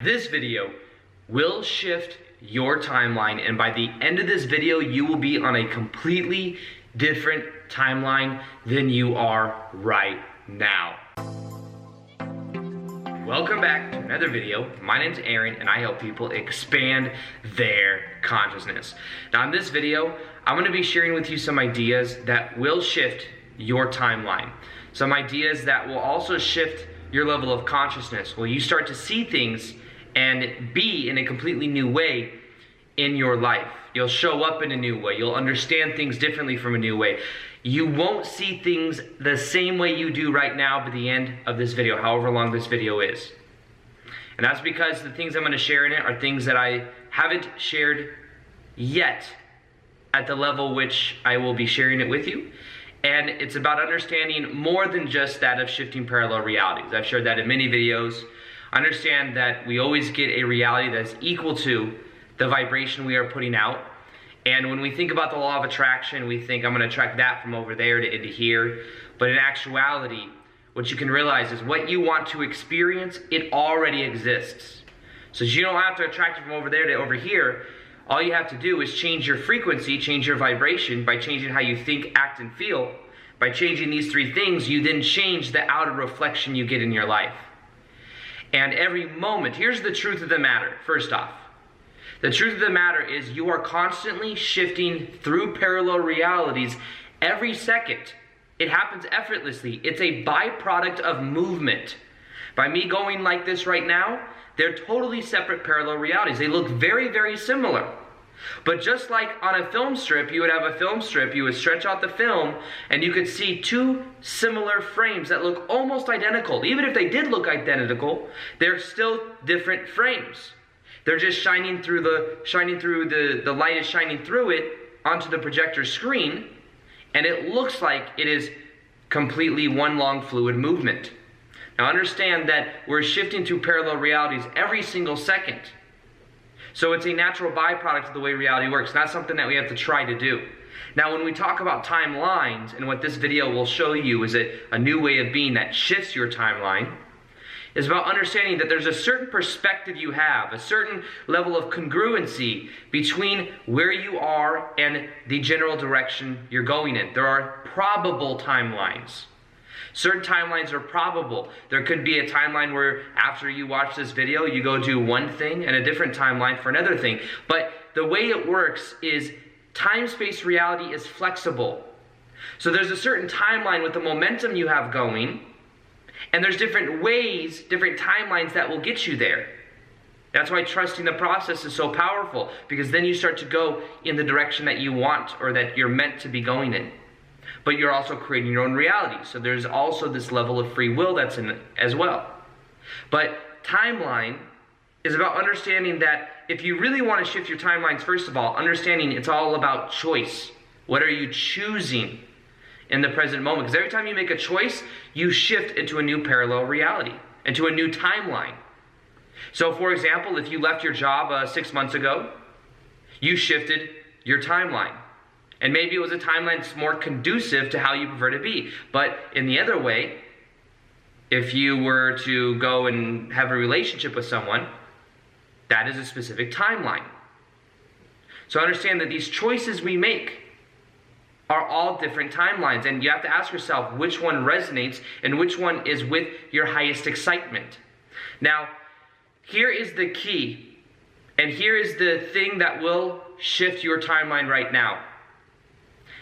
This video will shift your timeline, and by the end of this video, you will be on a completely different timeline than you are right now. Welcome back to another video. My name's Aaron, and I help people expand their consciousness. Now in this video, I'm going to be sharing with you some ideas that will shift your timeline. Some ideas that will also shift your level of consciousness. Will you start to see things and be in a completely new way in your life? You'll show up in a new way. You'll understand things differently from a new way. You won't see things the same way you do right now by the end of this video, however long this video is. And that's because the things I'm going to share in it are things that I haven't shared yet at the level which I will be sharing it with you. And it's about understanding more than just that of shifting parallel realities. I've shared that in many videos. Understand that we always get a reality that's equal to the vibration we are putting out. And when we think about the law of attraction, we think I'm going to attract that from over there to into here. But in actuality, what you can realize is what you want to experience, it already exists. So you don't have to attract it from over there to over here. All you have to do is change your frequency, change your vibration by changing how you think, act, and feel. By changing these three things, you then change the outer reflection you get in your life. And every moment, here's the truth of the matter, first off. The truth of the matter is you are constantly shifting through parallel realities every second. It happens effortlessly. It's a byproduct of movement. By me going like this right now, they're totally separate parallel realities. They look very, very similar. But just like on a film strip, you would have a film strip, you would stretch out the film, and you could see two similar frames that look almost identical. Even if they did look identical, they're still different frames. They're just shining through the light is shining through it onto the projector screen, and it looks like it is completely one long fluid movement. Now understand that we're shifting through parallel realities every single second. So it's a natural byproduct of the way reality works, not something that we have to try to do. Now when we talk about timelines, and what this video will show you is a new way of being that shifts your timeline, is about understanding that there's a certain perspective you have, a certain level of congruency between where you are and the general direction you're going in. There are probable timelines. Certain timelines are probable. There could be a timeline where after you watch this video, you go do one thing and a different timeline for another thing. But the way it works is time-space reality is flexible. So there's a certain timeline with the momentum you have going, and there's different ways, different timelines that will get you there. That's why trusting the process is so powerful, because then you start to go in the direction that you want or that you're meant to be going in. But you're also creating your own reality. So there's also this level of free will that's in it as well. But timeline is about understanding that if you really want to shift your timelines, first of all, understanding it's all about choice. What are you choosing in the present moment? Because every time you make a choice, you shift into a new parallel reality, into a new timeline. So for example, if you left your job 6 months ago, you shifted your timeline. And maybe it was a timeline that's more conducive to how you prefer to be. But in the other way, if you were to go and have a relationship with someone, that is a specific timeline. So understand that these choices we make are all different timelines. And you have to ask yourself which one resonates and which one is with your highest excitement. Now, here is the key. And here is the thing that will shift your timeline right now.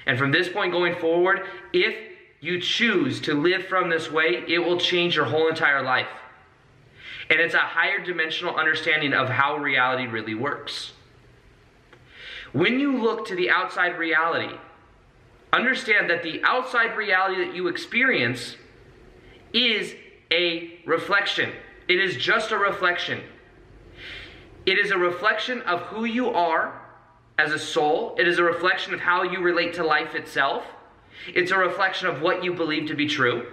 And from this point going forward, if you choose to live from this way, it will change your whole entire life. And it's a higher dimensional understanding of how reality really works. When you look to the outside reality, understand that the outside reality that you experience is a reflection. It is just a reflection. It is a reflection of who you are as a soul. It is a reflection of how you relate to life itself. It's a reflection of what you believe to be true.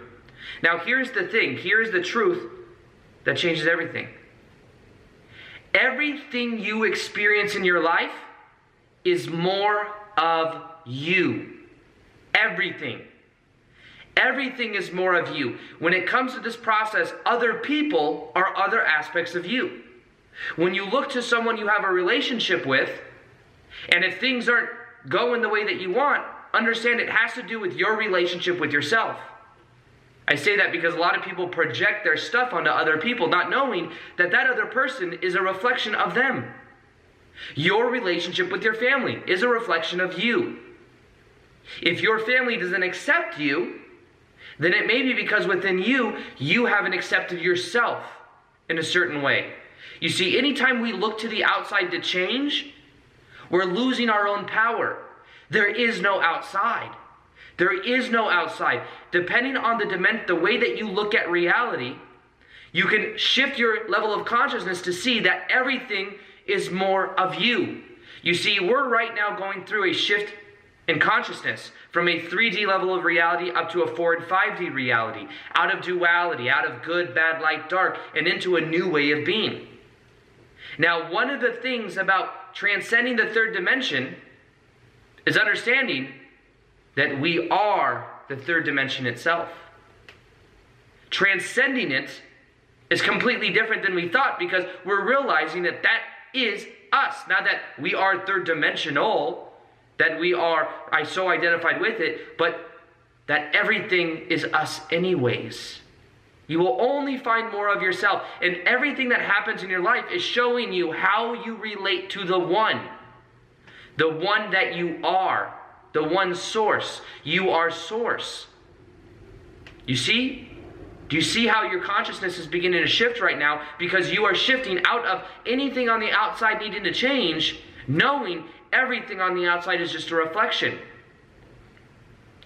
Now here's the thing, here's the truth that changes everything. Everything you experience in your life is more of you. Everything. Everything is more of you. When it comes to this process, other people are other aspects of you. When you look to someone you have a relationship with, and if things aren't going the way that you want, understand it has to do with your relationship with yourself. I say that because a lot of people project their stuff onto other people, not knowing that that other person is a reflection of them. Your relationship with your family is a reflection of you. If your family doesn't accept you, then it may be because within you, you haven't accepted yourself in a certain way. You see, anytime we look to the outside to change, we're losing our own power. There is no outside. There is no outside. Depending on the way that you look at reality, you can shift your level of consciousness to see that everything is more of you. You see, we're right now going through a shift in consciousness from a 3D level of reality up to a 4 and 5D reality, out of duality, out of good, bad, light, dark, and into a new way of being. Now, one of the things about transcending the third dimension is understanding that we are the third dimension itself. Transcending it is completely different than we thought, because we're realizing that that is us. Not that we are third dimensional, that we are so identified with it, but that everything is us anyways. You will only find more of yourself, and everything that happens in your life is showing you how you relate to the one that you are, the one source. You are source. You see? Do you see how your consciousness is beginning to shift right now? Because you are shifting out of anything on the outside needing to change, knowing everything on the outside is just a reflection.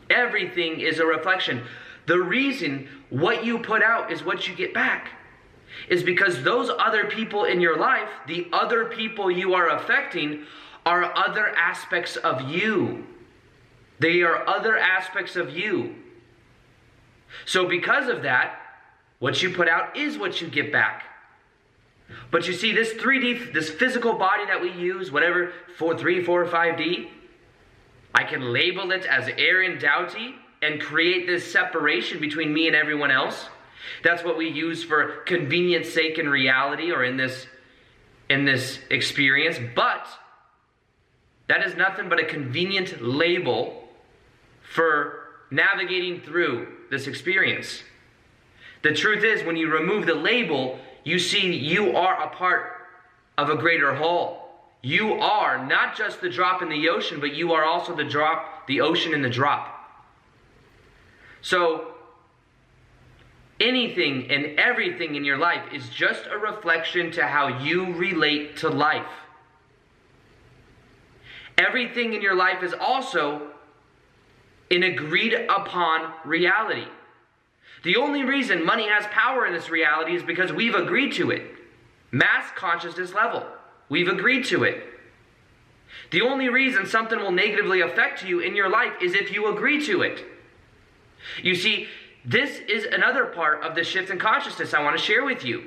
Everything is a reflection. The reason what you put out is what you get back is because those other people in your life, the other people you are affecting, are other aspects of you. They are other aspects of you. So because of that, what you put out is what you get back. But you see, this 3D, this physical body that we use, whatever, 3, 4, 5D, I can label it as Aaron Doughty and create this separation between me and everyone else. That's what we use for convenience sake in reality, or in this experience. But that is nothing but a convenient label for navigating through this experience. The truth is, when you remove the label, you see you are a part of a greater whole. You are not just the drop in the ocean, but you are also the drop, the ocean in the drop. So anything and everything in your life is just a reflection to how you relate to life. Everything in your life is also an agreed upon reality. The only reason money has power in this reality is because we've agreed to it. Mass consciousness level. We've agreed to it. The only reason something will negatively affect you in your life is if you agree to it. You see, this is another part of the shift in consciousness I want to share with you.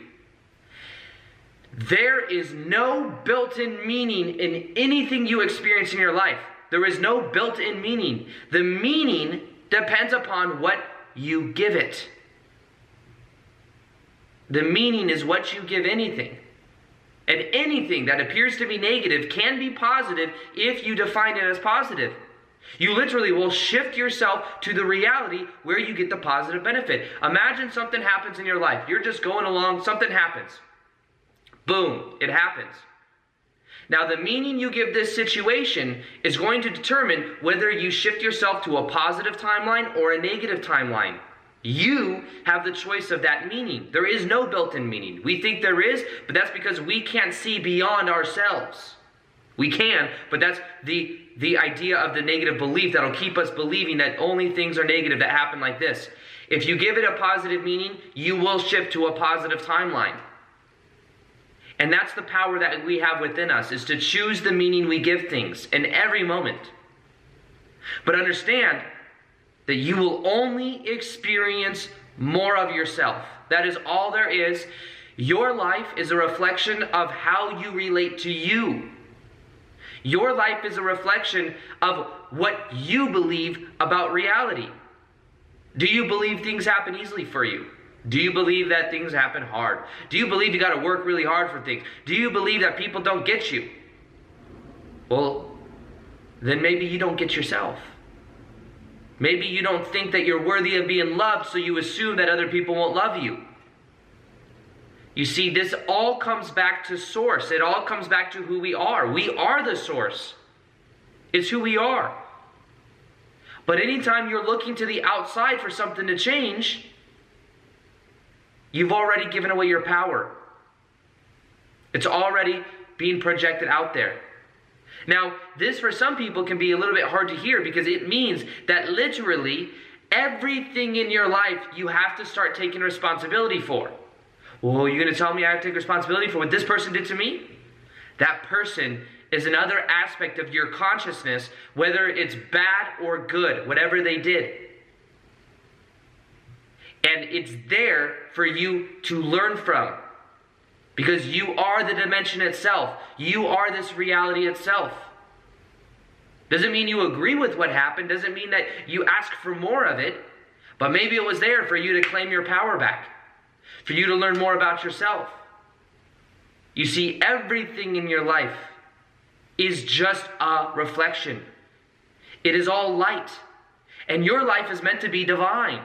There is no built-in meaning in anything you experience in your life. There is no built-in meaning. The meaning depends upon what you give it. The meaning is what you give anything. And anything that appears to be negative can be positive if you define it as positive. You literally will shift yourself to the reality where you get the positive benefit. Imagine something happens in your life. You're just going along, something happens. Boom, it happens. Now, the meaning you give this situation is going to determine whether you shift yourself to a positive timeline or a negative timeline. You have the choice of that meaning. There is no built-in meaning. We think there is, but that's because we can't see beyond ourselves. We can, but that's the idea of the negative belief that'll keep us believing that only things are negative that happen like this. If you give it a positive meaning, you will shift to a positive timeline. And that's the power that we have within us, is to choose the meaning we give things in every moment. But understand that you will only experience more of yourself. That is all there is. Your life is a reflection of how you relate to you. Your life is a reflection of what you believe about reality. Do you believe things happen easily for you? Do you believe that things happen hard? Do you believe you got to work really hard for things? Do you believe that people don't get you? Well, then maybe you don't get yourself. Maybe you don't think that you're worthy of being loved, so you assume that other people won't love you. You see, this all comes back to source. It all comes back to who we are. We are the source. It's who we are. But anytime you're looking to the outside for something to change, you've already given away your power. It's already being projected out there. Now, this for some people can be a little bit hard to hear because it means that literally everything in your life you have to start taking responsibility for. Well, you're going to tell me I have to take responsibility for what this person did to me? That person is another aspect of your consciousness, whether it's bad or good, whatever they did. And it's there for you to learn from. Because you are the dimension itself. You are this reality itself. Doesn't mean you agree with what happened. Doesn't mean that you ask for more of it. But maybe it was there for you to claim your power back. For you to learn more about yourself. You see, everything in your life is just a reflection. It is all light. And your life is meant to be divine.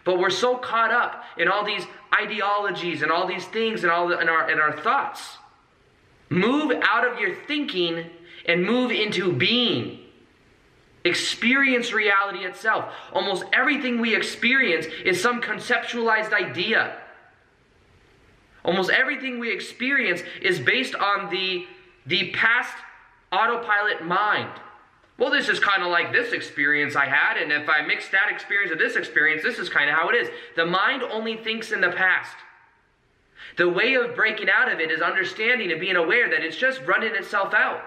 But we're so caught up in all these ideologies and all these things and in our thoughts. Move out of your thinking and move into being. Experience reality itself. Almost everything we experience is some conceptualized idea. Almost everything we experience is based on the past autopilot mind. Well, this is kind of like this experience I had, and if I mix that experience with this experience, this is kind of how it is. The mind only thinks in the past. The way of breaking out of it is understanding and being aware that it's just running itself out.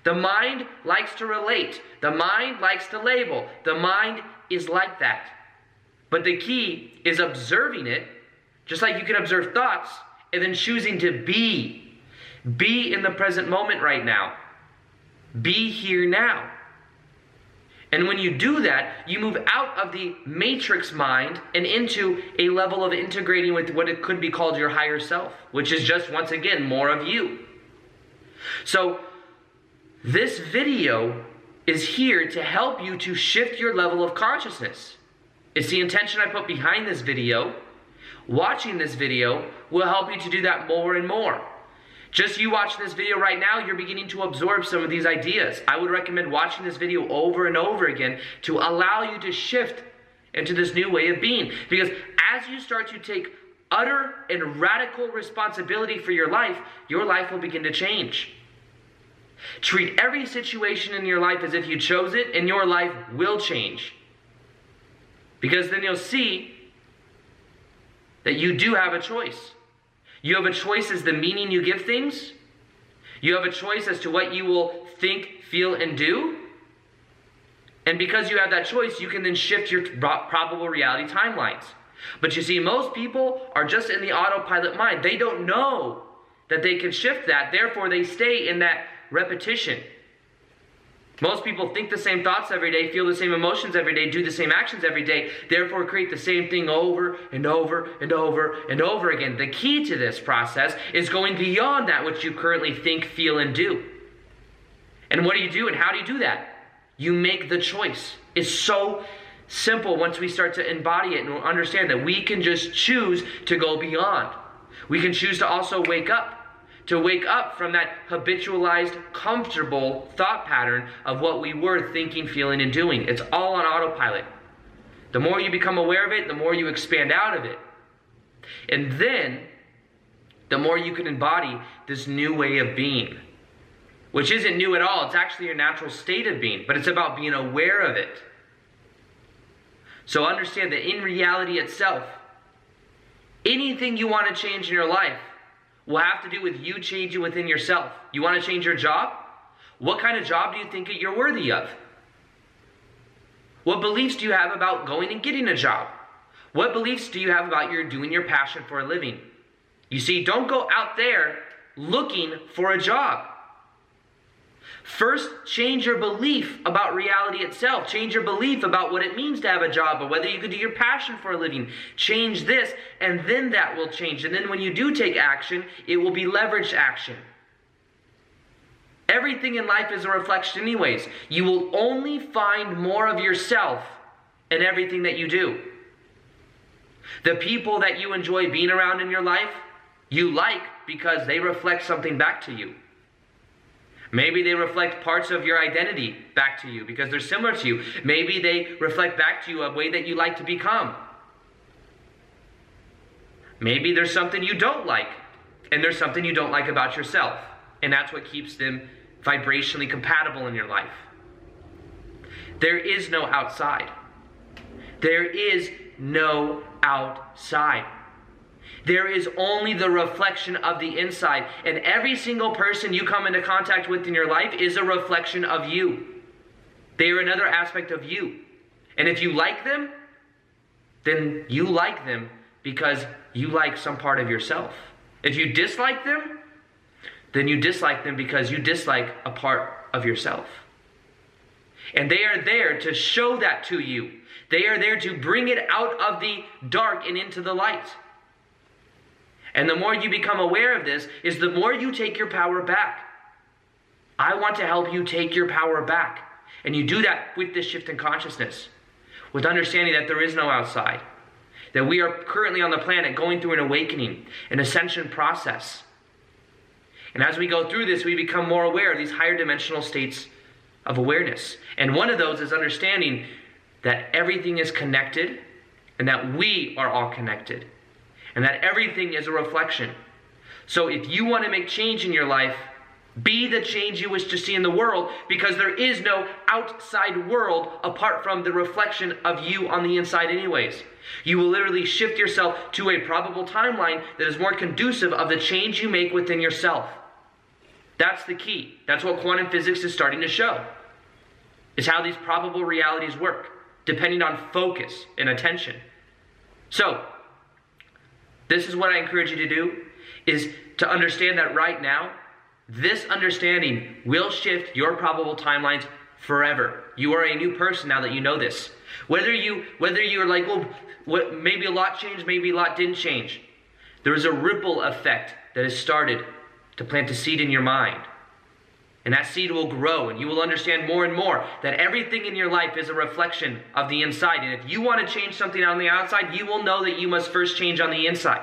The mind likes to relate. The mind likes to label. The mind is like that. But the key is observing it, just like you can observe thoughts, and then choosing to be. Be in the present moment right now. Be here now. And when you do that, you move out of the matrix mind and into a level of integrating with what it could be called your higher self, which is just, once again, more of you. So, this video is here to help you to shift your level of consciousness. It's the intention I put behind this video. Watching this video will help you to do that more and more. Just you watching this video right now, you're beginning to absorb some of these ideas. I would recommend watching this video over and over again to allow you to shift into this new way of being. Because as you start to take utter and radical responsibility for your life will begin to change. Treat every situation in your life as if you chose it, and your life will change. Because then you'll see that you do have a choice. You have a choice as the meaning you give things. You have a choice as to what you will think, feel, and do. And because you have that choice, you can then shift your probable reality timelines. But you see, most people are just in the autopilot mind. They don't know that they can shift that. Therefore, they stay in that repetition. Most people think the same thoughts every day, feel the same emotions every day, do the same actions every day, therefore create the same thing over and over and over and over again. The key to this process is going beyond that which you currently think, feel, and do. And what do you do and how do you do that? You make the choice. It's so simple once we start to embody it and understand that we can just choose to go beyond. We can choose to also wake up. To wake up from that habitualized, comfortable thought pattern of what we were thinking, feeling, and doing. It's all on autopilot. The more you become aware of it, the more you expand out of it. And then, the more you can embody this new way of being. Which isn't new at all. It's actually your natural state of being. But it's about being aware of it. So understand that in reality itself, anything you want to change in your life will have to do with you changing within yourself. You want to change your job? What kind of job do you think that you're worthy of? What beliefs do you have about going and getting a job? What beliefs do you have about doing your passion for a living? You see, don't go out there looking for a job. First, change your belief about reality itself. Change your belief about what it means to have a job or whether you could do your passion for a living. Change this, and then that will change. And then when you do take action, it will be leveraged action. Everything in life is a reflection anyways. You will only find more of yourself in everything that you do. The people that you enjoy being around in your life, you like because they reflect something back to you. Maybe they reflect parts of your identity back to you because they're similar to you. Maybe they reflect back to you a way that you like to become. Maybe there's something you don't like, and there's something you don't like about yourself. And that's what keeps them vibrationally compatible in your life. There is no outside. There is no outside. There is only the reflection of the inside. And every single person you come into contact with in your life is a reflection of you. They are another aspect of you. And if you like them, then you like them because you like some part of yourself. If you dislike them, then you dislike them because you dislike a part of yourself. And they are there to show that to you. They are there to bring it out of the dark and into the light. And the more you become aware of this, is the more you take your power back. I want to help you take your power back. And you do that with this shift in consciousness. With understanding that there is no outside. That we are currently on the planet going through an awakening, an ascension process. And as we go through this, we become more aware of these higher dimensional states of awareness. And one of those is understanding that everything is connected and that we are all connected. And that everything is a reflection. So if you want to make change in your life, be the change you wish to see in the world, because there is no outside world apart from the reflection of you on the inside anyways. You will literally shift yourself to a probable timeline that is more conducive of the change you make within yourself. That's the key. That's what quantum physics is starting to show. Is how these probable realities work, depending on focus and attention. So, this is what I encourage you to do, is to understand that right now, this understanding will shift your probable timelines forever. You are a new person now that you know this. Whether you're like, well, maybe a lot changed, maybe a lot didn't change. There is a ripple effect that has started to plant a seed in your mind. And that seed will grow, and you will understand more and more that everything in your life is a reflection of the inside. And if you want to change something on the outside, you will know that you must first change on the inside.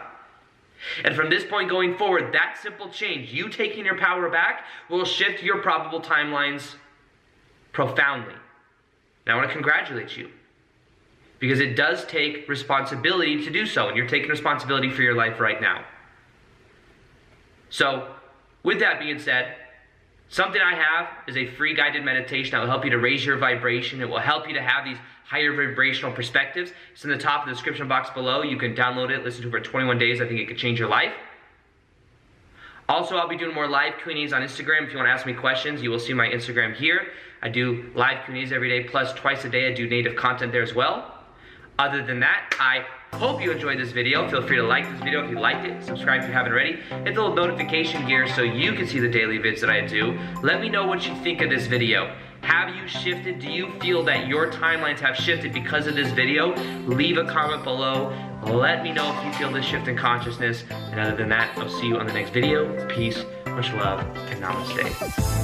And from this point going forward, that simple change, you taking your power back, will shift your probable timelines profoundly. And I want to congratulate you, because it does take responsibility to do so, and you're taking responsibility for your life right now. So, with that being said, something I have is a free guided meditation that will help you to raise your vibration. It will help you to have these higher vibrational perspectives. It's in the top of the description box below. You can download it, listen to it for 21 days. I think it could change your life. Also, I'll be doing more live Q&As on Instagram. If you want to ask me questions, you will see my Instagram here. I do live Q&As every day, plus twice a day I do native content there as well. Other than that, I hope you enjoyed this video. Feel free to like this video if you liked it. Subscribe if you haven't already. Hit the little notification gear so you can see the daily vids that I do. Let me know what you think of this video. Have you shifted? Do you feel that your timelines have shifted because of this video? Leave a comment below. Let me know if you feel this shift in consciousness. And other than that, I'll see you on the next video. Peace, much love, and namaste.